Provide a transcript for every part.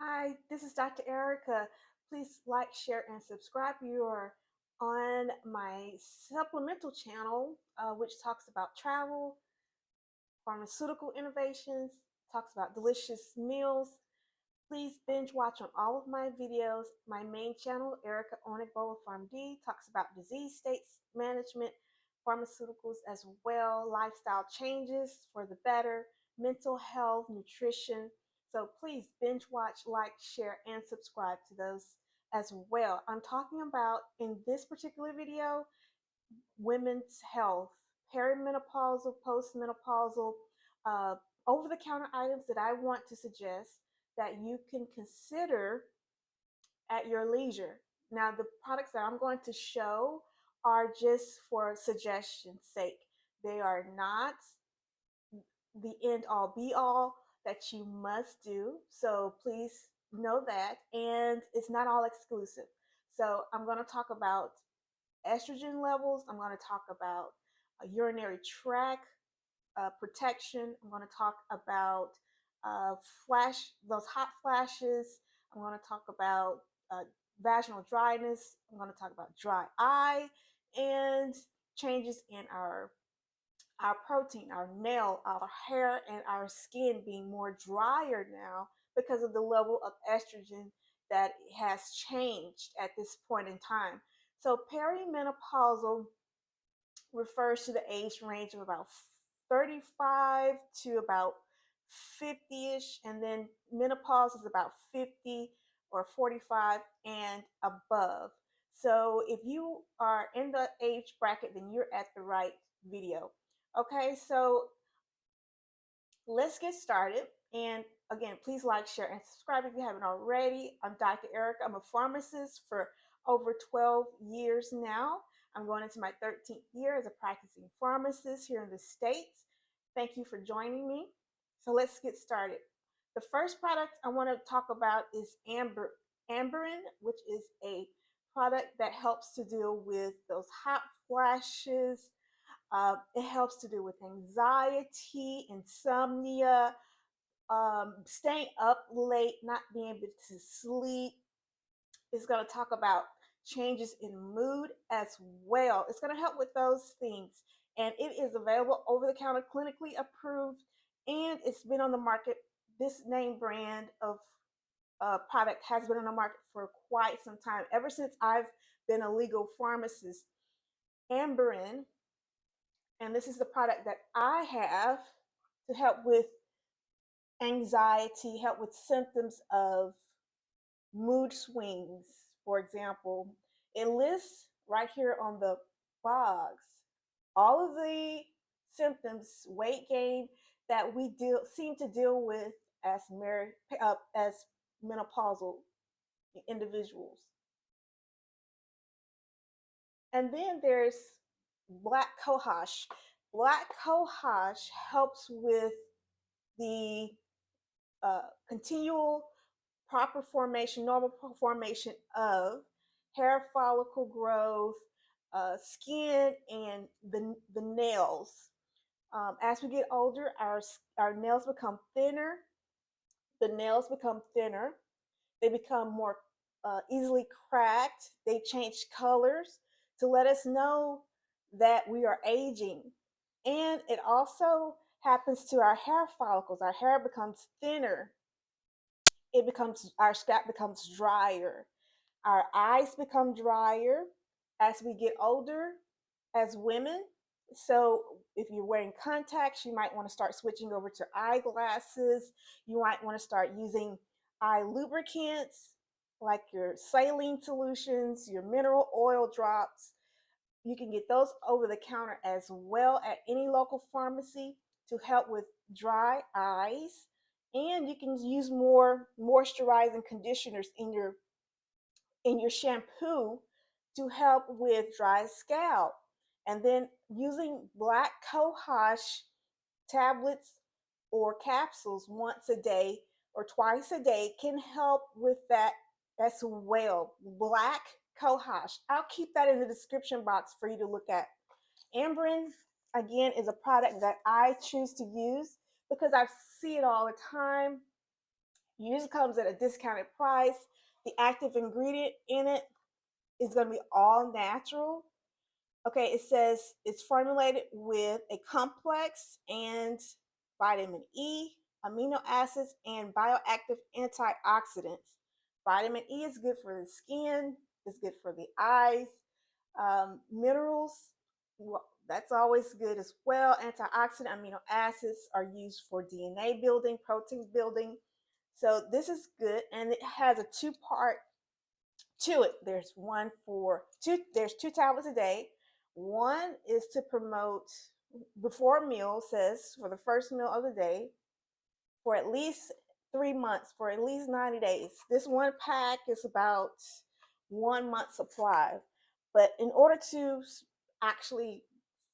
Hi, this is Dr. Erica. Please like, share, and subscribe. You are on my supplemental channel, which talks about travel, pharmaceutical innovations, talks about delicious meals. Please binge watch on all of my videos. My main channel, Erica OnagbolaPharmD, talks about disease states management, pharmaceuticals as well, lifestyle changes for the better, mental health, nutrition. So please binge watch, like, share, and subscribe to those as well. I'm talking about in this particular video women's health, perimenopausal, postmenopausal, uh, over the counter items that I want to suggest that you can consider at your leisure. Now, the products that I'm going to show are just for suggestion's sake. They are not the end all be all that you must do. So please know that. And it's not all exclusive. So I'm going to talk about estrogen levels. I'm going to talk about urinary tract protection. I'm going to talk about those hot flashes. I'm going to talk about uh, vaginal dryness. I'm going to talk about dry eye and changes in our protein, our nail, our hair, and our skin being more drier now because of the level of estrogen that has changed at this point in time. So perimenopausal refers to the age range of about 35 to about 50ish, and then menopause is about 50 or 45 and above. So if you are in the age bracket, then you're at the right video. Okay, so let's get started. And again, please like, share, and subscribe if you haven't already. I'm Dr. Erica. I'm a pharmacist for over 12 years now. I'm going into my 13th year as a practicing pharmacist here in the States. Thank you for joining me. So let's get started. The first product I want to talk about is Amberin, which is a product that helps to deal with those hot flashes, it helps to do with anxiety, insomnia, staying up late, not being able to sleep. It's going to talk about changes in mood as well. It's going to help with those things. And it is available over the counter, clinically approved, and it's been on the market. This name brand of product has been on the market for quite some time, ever since I've been a legal pharmacist. Amberin, and this is the product that I have to help with anxiety, help with symptoms of mood swings, for example. It lists right here on the box all of the symptoms, weight gain that we seem to deal with as menopausal individuals. And then there's black cohosh. Black cohosh helps with the continual proper formation, normal formation of hair follicle growth, skin, and the nails. As we get older, our nails become thinner. The nails become thinner. They become more easily cracked. They change colors to let us know that we are aging. And it also happens to our hair follicles. Our hair becomes thinner. Our scalp becomes drier. Our eyes become drier as we get older as women. So if you're wearing contacts, you might want to start switching over to eyeglasses. You might want to start using eye lubricants like your saline solutions, your mineral oil drops. You can get those over the counter as well at any local pharmacy to help with dry eyes. And you can use more moisturizing conditioners in your shampoo to help with dry scalp. And then using black cohosh tablets or capsules once a day or twice a day can help with that as well. Black cohosh. I'll keep that in the description box for you to look at. Ambrin, again, is a product that I choose to use because I see it all the time. Usually comes at a discounted price. The active ingredient in it is going to be all natural. Okay, it says it's formulated with a complex and vitamin E, amino acids, and bioactive antioxidants. Vitamin E is good for the skin, it's good for the eyes. Minerals, well, that's always good as well. Antioxidant amino acids are used for DNA building, protein building. So this is good, and it has a two-part to it. There's two tablets a day. One is to promote before a meal, says for the first meal of the day, for at least 3 months, for at least 90 days. This one pack is about 1 month supply. But in order to actually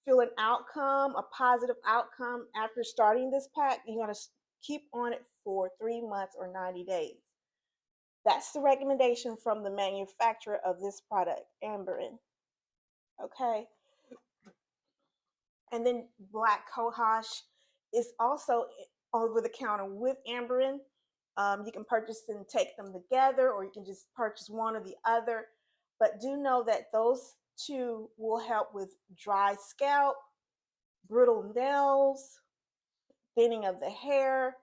feel an outcome, a positive outcome after starting this pack, you're going to keep on it for 3 months or 90 days. That's the recommendation from the manufacturer of this product, Amberin. Okay. And then Black Cohosh is also over the counter with Amberin. You can purchase and take them together, or you can just purchase one or the other. But do know that those two will help with dry scalp, brittle nails, thinning of the hair,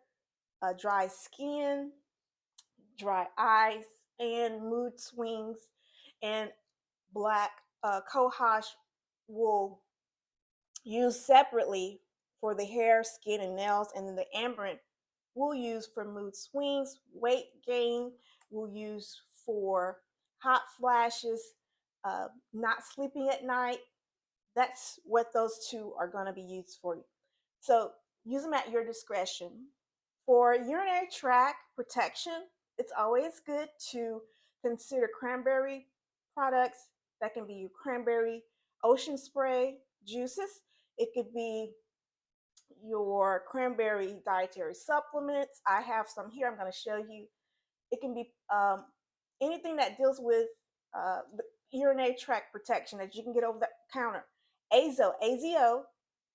dry skin, dry eyes, and mood swings. And Black Cohosh will use separately for the hair, skin, and nails, and then the Amberin we'll use for mood swings, weight gain, we'll use for hot flashes, not sleeping at night. That's what those two are going to be used for. So use them at your discretion. For urinary tract protection, it's always good to consider cranberry products. That can be cranberry ocean spray juices. It could be your cranberry dietary supplements. I have some here. I'm going to show you. It can be anything that deals with the urinary tract protection that you can get over the counter. AZO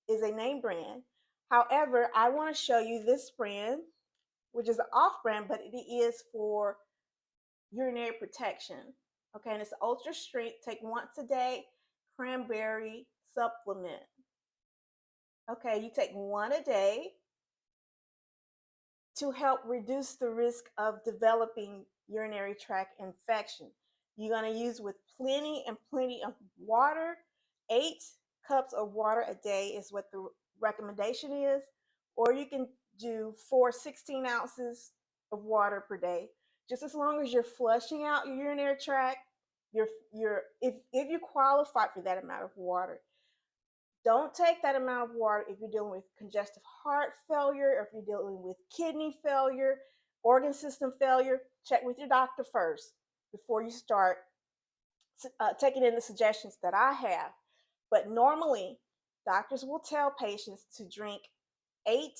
is a name brand. However, I want to show you this brand, which is an off brand, but it is for urinary protection. Okay, and it's ultra strength, take once a day cranberry supplement. Okay, you take one a day to help reduce the risk of developing urinary tract infection. You're going to use with plenty and plenty of water. 8 cups of water a day is what the recommendation is, or you can do 16 ounces of water per day. Just as long as you're flushing out your urinary tract, if you qualify for that amount of water. Don't take that amount of water if you're dealing with congestive heart failure, or if you're dealing with kidney failure, organ system failure. Check with your doctor first before you start taking in the suggestions that I have. But normally, doctors will tell patients to drink 8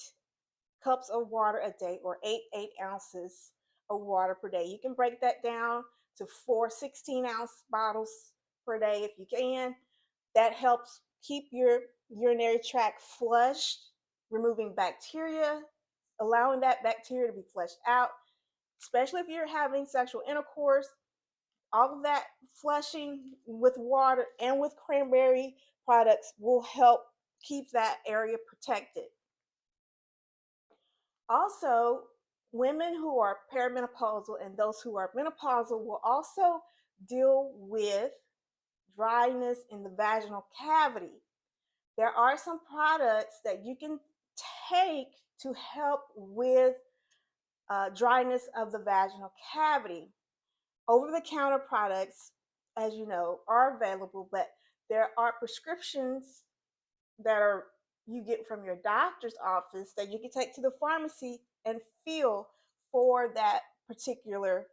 cups of water a day, or 8 ounces of water per day. You can break that down to 4 16-ounce bottles per day if you can. That helps keep your urinary tract flushed, removing bacteria, allowing that bacteria to be flushed out, especially if you're having sexual intercourse. All of that flushing with water and with cranberry products will help keep that area protected. Also, women who are perimenopausal and those who are menopausal will also deal with dryness in the vaginal cavity. There are some products that you can take to help with dryness of the vaginal cavity. Over-the-counter products, as you know, are available, but there are prescriptions that you get from your doctor's office that you can take to the pharmacy and fill for that particular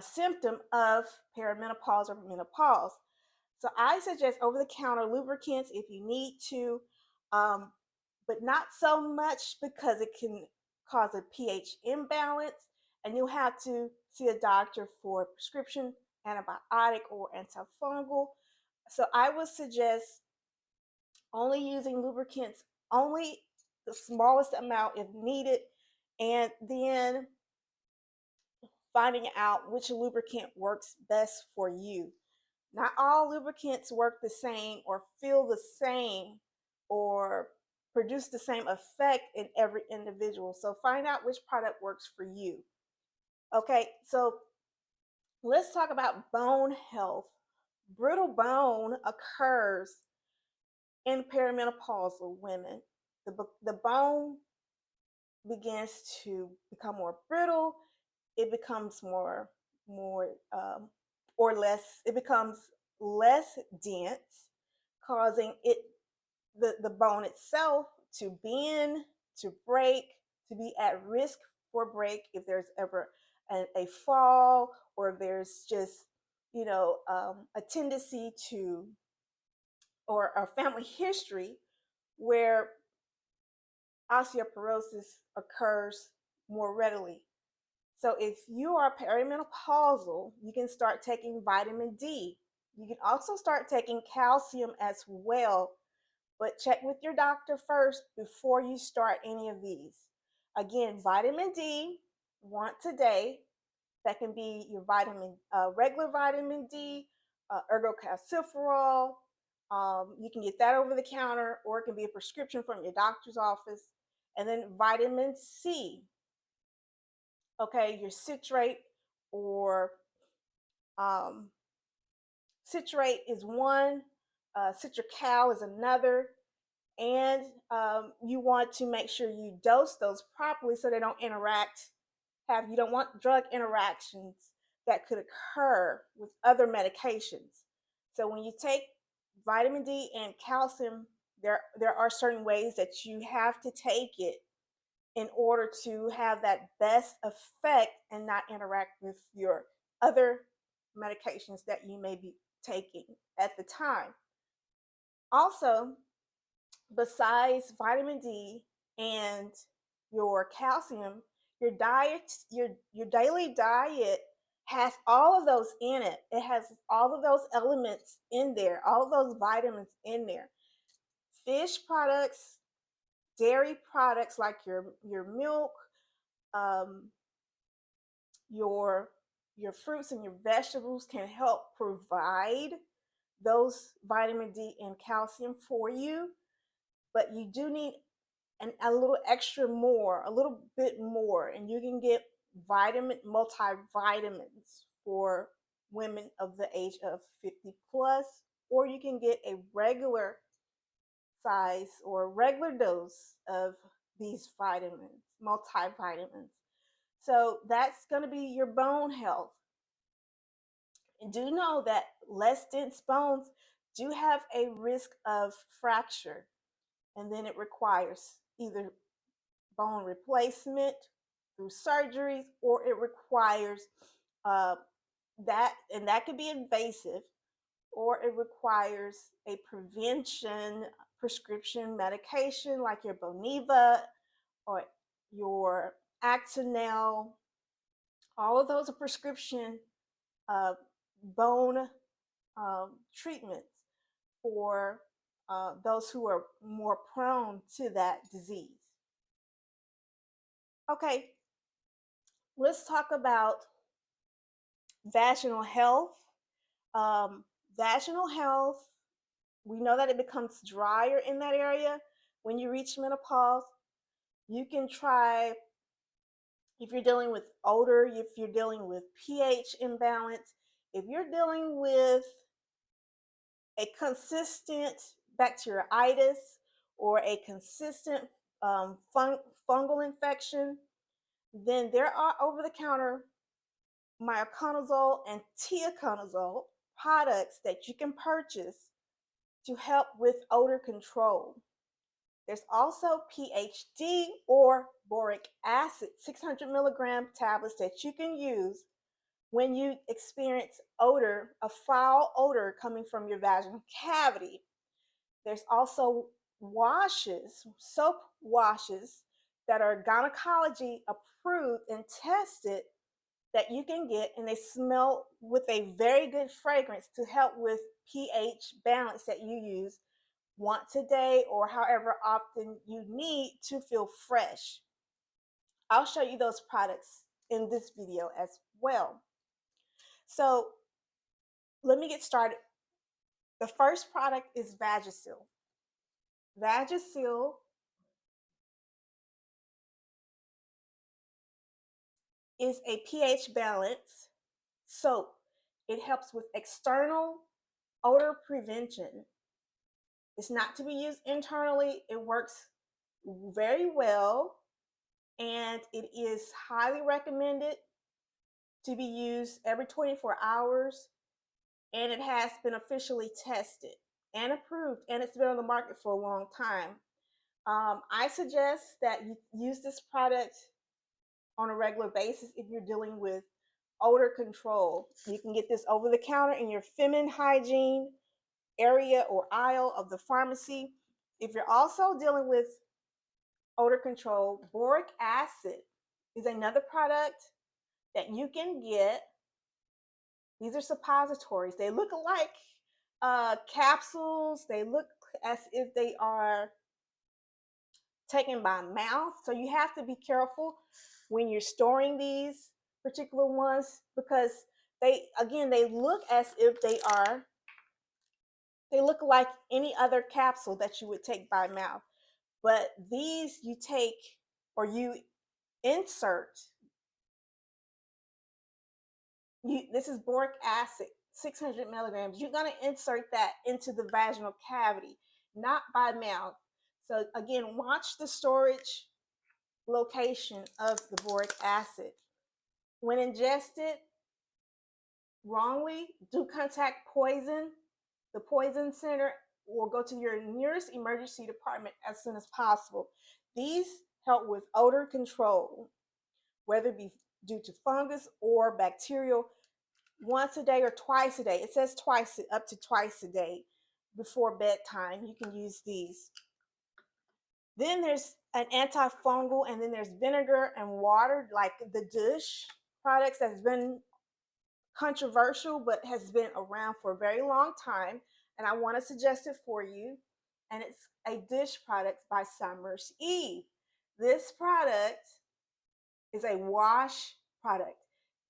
symptom of perimenopause or menopause. So I suggest over-the-counter lubricants if you need to, but not so much because it can cause a pH imbalance, and you'll have to see a doctor for prescription antibiotic or antifungal. So I would suggest only using lubricants, only the smallest amount if needed, and then finding out which lubricant works best for you. Not all lubricants work the same or feel the same or produce the same effect in every individual. So find out which product works for you. Okay, so let's talk about bone health. Brittle bone occurs in perimenopausal women. The bone begins to become more brittle. It becomes more or less. It becomes less dense, causing the bone itself to bend, to break, to be at risk for break if there's ever a fall, or there's just a tendency to, or a family history where osteoporosis occurs more readily. So if you are perimenopausal, you can start taking vitamin D. You can also start taking calcium as well, but check with your doctor first before you start any of these. Again, vitamin D once a day. That can be your regular vitamin D, ergocalciferol. You can get that over the counter, or it can be a prescription from your doctor's office. And then vitamin C. Okay, your citrate or citrate is one, citracal is another, and you want to make sure you dose those properly so they don't interact. You don't want drug interactions that could occur with other medications. So when you take vitamin D and calcium, there are certain ways that you have to take it in order to have that best effect and not interact with your other medications that you may be taking at the time. Also, besides vitamin D and your calcium, your daily diet has all of those in it. It has all of those elements in there, all of those vitamins in there. Fish products, dairy products like your milk, um, your fruits and your vegetables can help provide those vitamin D and calcium for you, but you do need a little extra more, a little bit more, and you can get multivitamins for women of the age of 50 plus, or you can get a regular size or regular dose of these vitamins, multivitamins. So that's going to be your bone health. And do know that less dense bones do have a risk of fracture, and then it requires either bone replacement through surgeries, or it requires and that could be invasive, or it requires a prevention prescription medication like your Boniva or your Actonel. All of those are prescription bone treatments for those who are more prone to that disease. Okay, let's talk about vaginal health. Vaginal health, we know that it becomes drier in that area when you reach menopause. You can try, if you're dealing with odor, if you're dealing with pH imbalance, if you're dealing with a consistent bacteriitis or a consistent fungal infection, then there are over-the-counter myoconazole and teoconazole products that you can purchase to help with odor control. There's also PhD or boric acid, 600 milligram tablets that you can use when you experience odor, a foul odor coming from your vaginal cavity. There's also washes, soap washes that are gynecology approved and tested that you can get, and they smell with a very good fragrance to help with pH balance that you use once a day or however often you need to feel fresh. I'll show you those products in this video as well. So let me get started. The first product is Vagisil. Vagisil is a pH balance soap. It helps with external odor prevention. It's not to be used internally. It works very well, and it is highly recommended to be used every 24 hours, and it has been officially tested and approved, and it's been on the market for a long time. I suggest that you use this product on a regular basis if you're dealing with odor control. You can get this over the counter in your feminine hygiene area or aisle of the pharmacy. If you're also dealing with odor control, boric acid is another product that you can get. These are suppositories. They look like capsules. They look as if they are taken by mouth. So you have to be careful when you're storing these particular ones, because they look as if they look like any other capsule that you would take by mouth. But these you take, or you insert. This is boric acid, 600 milligrams. You're going to insert that into the vaginal cavity, not by mouth. So again, watch the storage location of the boric acid. When ingested wrongly, do contact the poison center, or go to your nearest emergency department as soon as possible. These help with odor control, whether it be due to fungus or bacterial, once a day or twice a day. It says twice, up to twice a day before bedtime. You can use these. Then there's an antifungal, and then there's vinegar and water, like the dish products that's been controversial but has been around for a very long time, and I want to suggest it for you. And it's a dish product by Summer's Eve. This product is a wash product.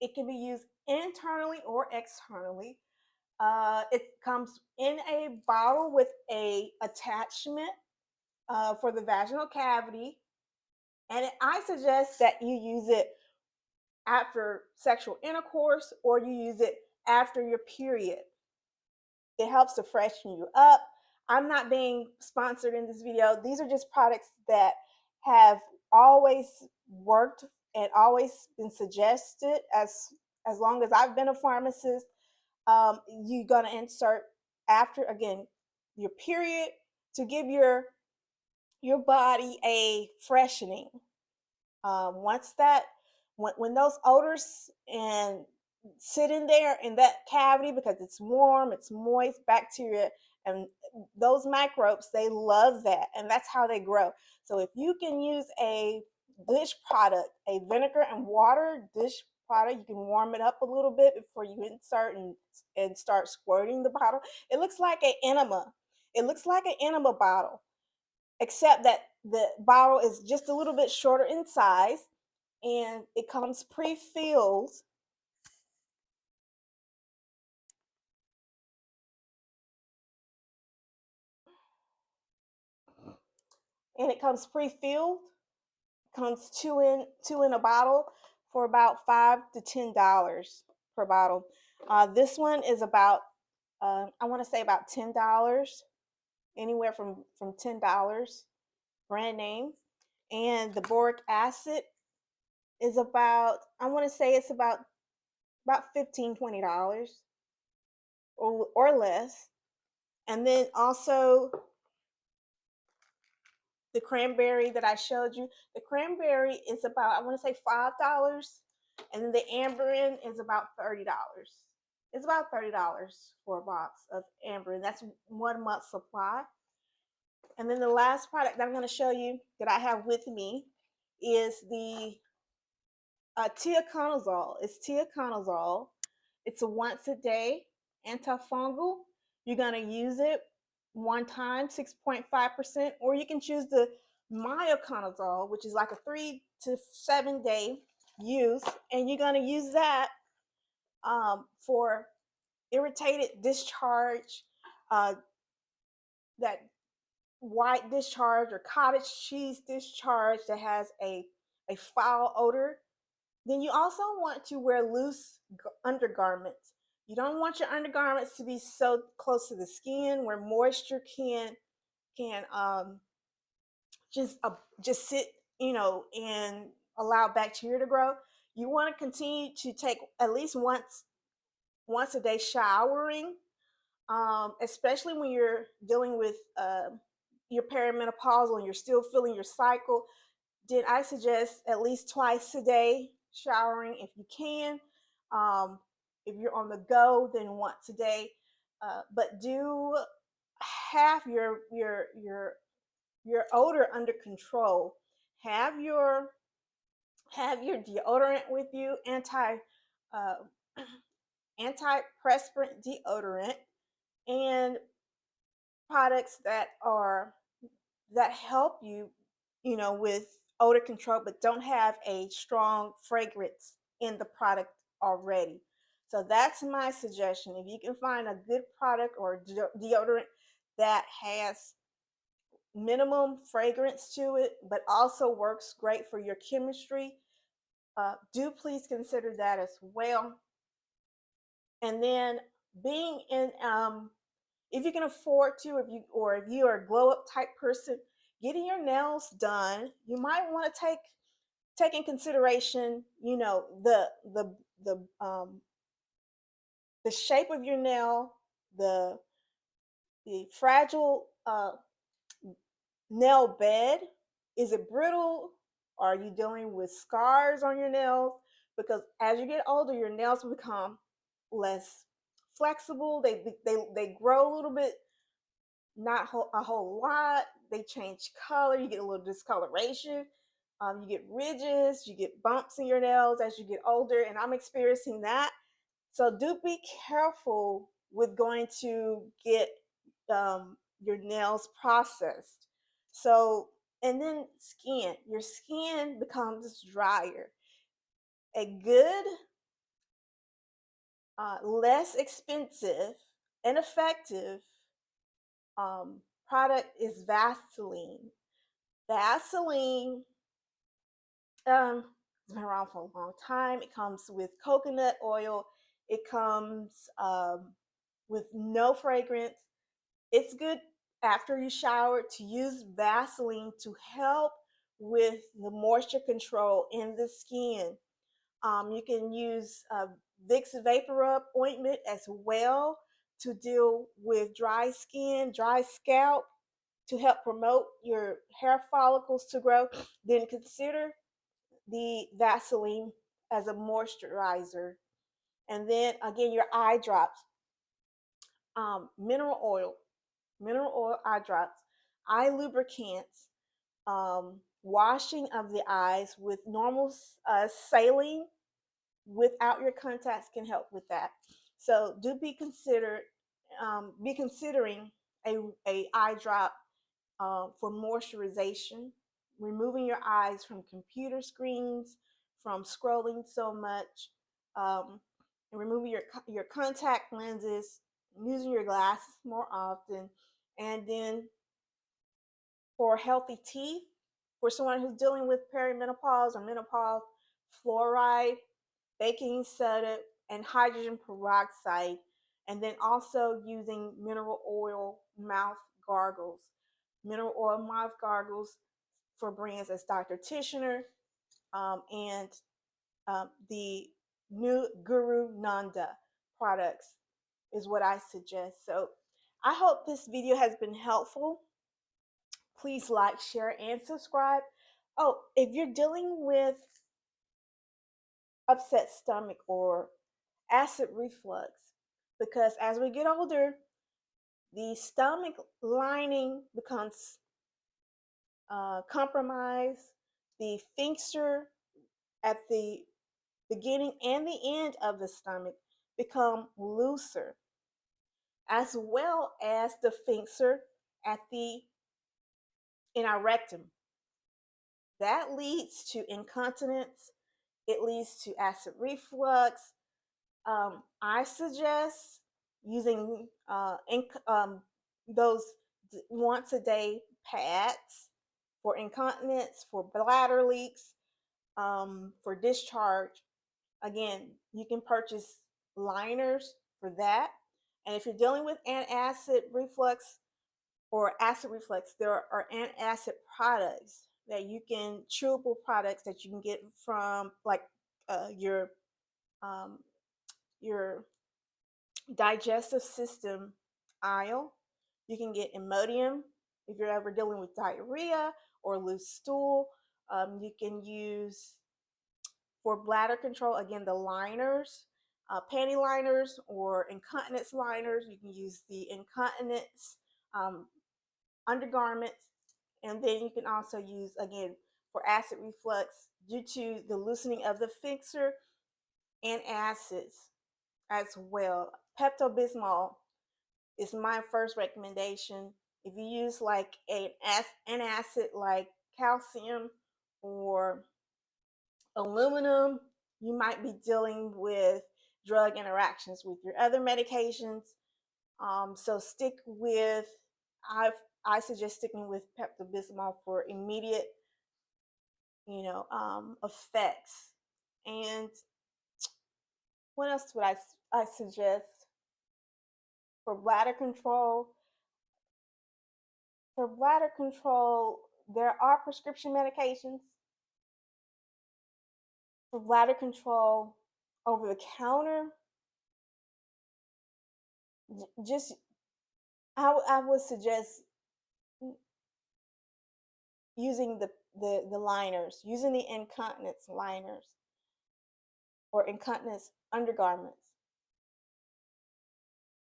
It can be used internally or externally. It comes in a bottle with a attachment for the vaginal cavity, and I suggest that you use it after sexual intercourse, or you use it after your period. It helps to freshen you up. I'm not being sponsored in this video. These are just products that have always worked and always been suggested as long as I've been a pharmacist. You're gonna insert after, again, your period, to give your body a freshening. Once that, when those odors and sit in there in that cavity, because it's warm, it's moist, bacteria and those microbes, they love that, and that's how they grow. So if you can use a dish product, a vinegar and water dish product, you can warm it up a little bit before you insert and start squirting the bottle. It looks like an enema. It looks like an enema bottle, except that the bottle is just a little bit shorter in size, and it comes pre-filled. And it comes pre-filled. Comes two in a bottle for about $5 to $10 per bottle. This one is about I want to say about $10, anywhere from $10, brand name. And the boric acid is about, I want to say it's about $15-$20 or less. And then also the cranberry that I showed you. The cranberry is about, I want to say $5, and then the amberin is about $30. It's about $30 for a box of amberin. That's 1 month supply. And then the last product that I'm going to show you that I have with me is the teoconazole. It's teoconazole. It's a once a day antifungal. You're going to use it one time, 6.5%, or you can choose the myoconazole, which is like a 3 to 7 day use, and you're going to use that for irritated discharge, that white discharge or cottage cheese discharge that has a foul odor, then you also want to wear loose undergarments. You don't want your undergarments to be so close to the skin where moisture can just sit, and allow bacteria to grow. You want to continue to take at least once a day showering, especially when you're dealing with your perimenopausal and you're still feeling your cycle. Then I suggest at least twice a day showering if you can. Um, if you're on the go, then once a day. But do have your odor under control. Have your have your deodorant with you, uh, antiperspirant deodorant, and products that help you, with odor control, but don't have a strong fragrance in the product already. So that's my suggestion. If you can find a good product or deodorant that has minimum fragrance to it, but also works great for your chemistry, do please consider that as well. And then being in, if you can afford to, if you are a glow up type person, getting your nails done, you might want to take in consideration, the shape of your nail, the fragile nail bed. Is it brittle? Are you dealing with scars on your nails? Because as you get older, your nails become less flexible. They grow a little bit, not a whole lot. They change color. You get a little discoloration. You get ridges. You get bumps in your nails as you get older, and I'm experiencing that. So do be careful with going to get your nails processed. So, and then your skin becomes drier. A good, less expensive, and effective product is Vaseline. Vaseline it's been around for a long time. It comes with coconut oil. It comes with no fragrance. It's good after you shower to use Vaseline to help with the moisture control in the skin. You can use Vicks Vapor Rub ointment as well to deal with dry skin, dry scalp, to help promote your hair follicles to grow. Then consider the Vaseline as a moisturizer. And then again, your eye drops, mineral oil eye drops, eye lubricants, washing of the eyes with normal saline without your contacts can help with that. So do be considering a eye drop for moisturization, removing your eyes from computer screens, from scrolling so much, and removing your contact lenses, using your glasses more often, and then for healthy teeth, for someone who's dealing with perimenopause or menopause, fluoride, baking soda, and hydrogen peroxide, and then also using mineral oil mouth gargles. Mineral oil mouth gargles for brands as Dr. Tishner, and the new Guru Nanda products is what I suggest. So I hope this video has been helpful. Please like, share, and subscribe. Oh, if you're dealing with upset stomach or acid reflux, because as we get older, the stomach lining becomes compromised. The sphincter at the beginning and the end of the stomach become looser, as well as the sphincter at the in our rectum. That leads to incontinence. It leads to acid reflux. I suggest using those once a day pads for incontinence, for bladder leaks, for discharge. Again, you can purchase liners for that. And if you're dealing with antacid reflux or acid reflux, there are antacid products that you can, chewable products that you can get from like uh, your um, your digestive system aisle. You can get Imodium if you're ever dealing with diarrhea or loose stool. You can use for bladder control, again, the liners, panty liners or incontinence liners. You can use the incontinence um, undergarments. And then you can also use, again, for acid reflux due to the loosening of the fixer and acids as well. Pepto-Bismol is my first recommendation. If you use like an acid like calcium or aluminum, you might be dealing with drug interactions with your other medications. So stick with, I I suggest sticking with Pepto-Bismol for immediate, effects. And what else would I suggest for bladder control? For bladder control, there are prescription medications for bladder control over the counter. Just I would suggest using the liners, using the incontinence liners or incontinence undergarments.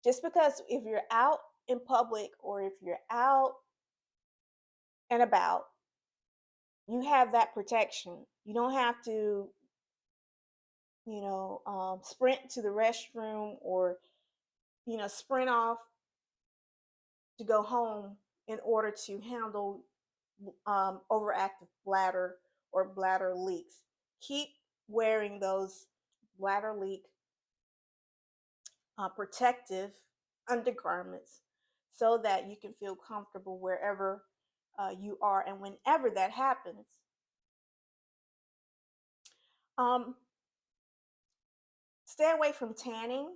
Just because if you're out in public or if you're out and about, you have that protection. You don't have to, sprint to the restroom or, sprint off to go home in order to handle overactive bladder or bladder leaks. Keep wearing those bladder leak protective undergarments so that you can feel comfortable wherever you are and whenever that happens. Um, Stay away from tanning,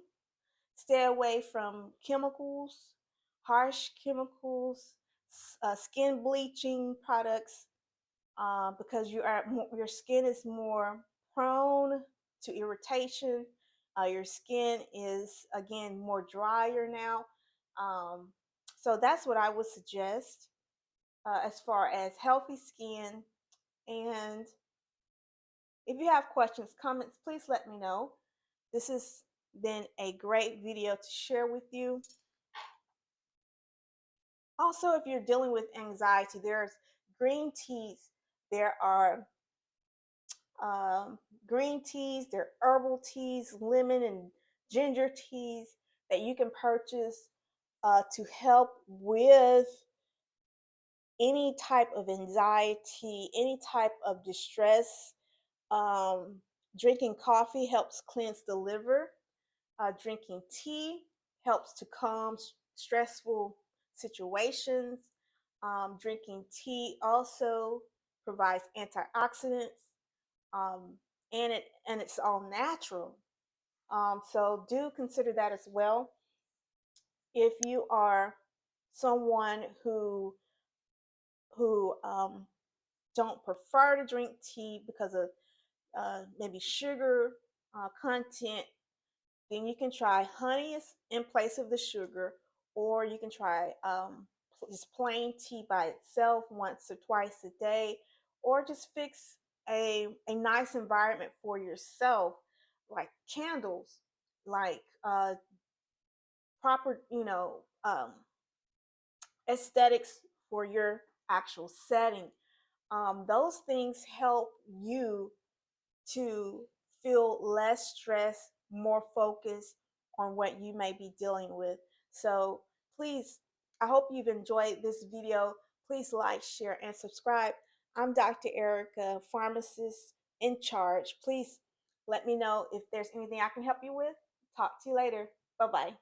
stay away from chemicals, harsh chemicals, skin bleaching products, because your skin is more prone to irritation. Your skin is again more drier now. Um, so that's what I would suggest as far as healthy skin. And if you have questions, comments, please let me know. This has been a great video to share with you. Also, if you're dealing with anxiety, there's green teas. There are um, green teas, there are herbal teas, lemon and ginger teas that you can purchase to help with any type of anxiety, any type of distress. Um, Drinking coffee helps cleanse the liver. Drinking tea helps to calm stressful situations. Drinking tea also provides antioxidants, um, and it's all natural. So do consider that as well. If you are someone who don't prefer to drink tea because of maybe sugar content, then you can try honey in place of the sugar, or you can try just plain tea by itself once or twice a day, or just fix a nice environment for yourself, like candles, like proper, aesthetics for your actual setting. Those things help you to feel less stress, more focused on what you may be dealing with. So please, I hope you've enjoyed this video. Please like, share, and subscribe. I'm Dr. Erica, Pharmacist in Charge. Please let me know if there's anything I can help you with. Talk to you later. Bye bye.